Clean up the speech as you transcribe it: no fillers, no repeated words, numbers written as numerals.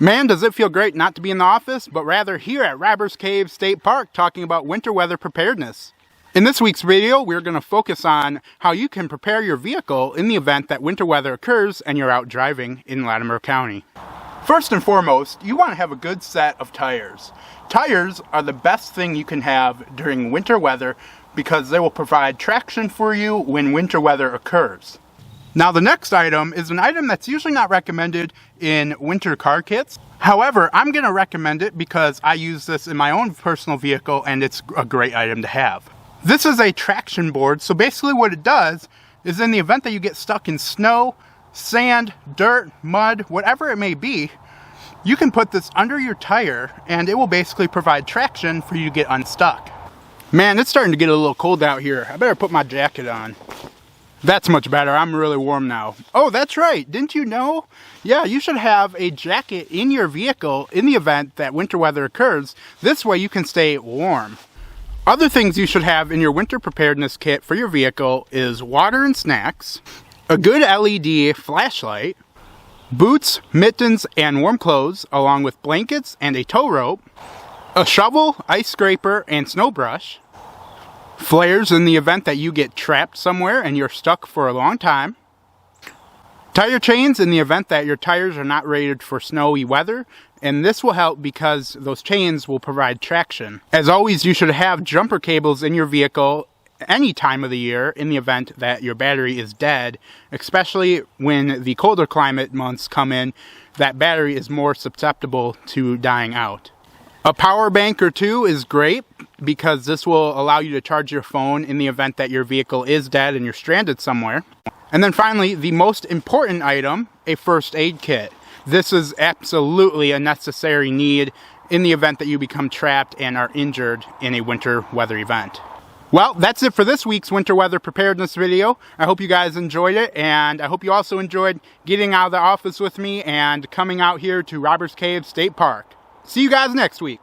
Man, does it feel great not to be in the office, but rather here at Robbers Cave State Park talking about winter weather preparedness. In this week's video, we're going to focus on how you can prepare your vehicle in the event that winter weather occurs and you're out driving in Latimer County. First and foremost, you want to have a good set of tires. Tires are the best thing you can have during winter weather because they will provide traction for you when winter weather occurs. Now the next item is an item that's usually not recommended in winter car kits. However, I'm going to recommend it because I use this in my own personal vehicle and it's a great item to have. This is a traction board, so basically what it does is in the event that you get stuck in snow, sand, dirt, mud, whatever it may be, you can put this under your tire and it will basically provide traction for you to get unstuck. Man, it's starting to get a little cold out here. I better put my jacket on. That's much better. I'm really warm now. Oh, that's right. Didn't you know? Yeah, you should have a jacket in your vehicle in the event that winter weather occurs. This way you can stay warm. Other things you should have in your winter preparedness kit for your vehicle is water and snacks, a good LED flashlight, boots, mittens, and warm clothes, along with blankets and a tow rope, a shovel, ice scraper, and snow brush, flares in the event that you get trapped somewhere and you're stuck for a long time, tire chains in the event that your tires are not rated for snowy weather, and this will help because those chains will provide traction. As always, you should have jumper cables in your vehicle any time of the year in the event that your battery is dead, especially when the colder climate months come in. That battery is more susceptible to dying out. A power bank or two is great because this will allow you to charge your phone in the event that your vehicle is dead and you're stranded somewhere. And then finally, the most important item, a first aid kit. This is absolutely a necessary need in the event that you become trapped and are injured in a winter weather event. Well, that's it for this week's winter weather preparedness video. I hope you guys enjoyed it, and I hope you also enjoyed getting out of the office with me and coming out here to Robbers Cave State Park. See you guys next week.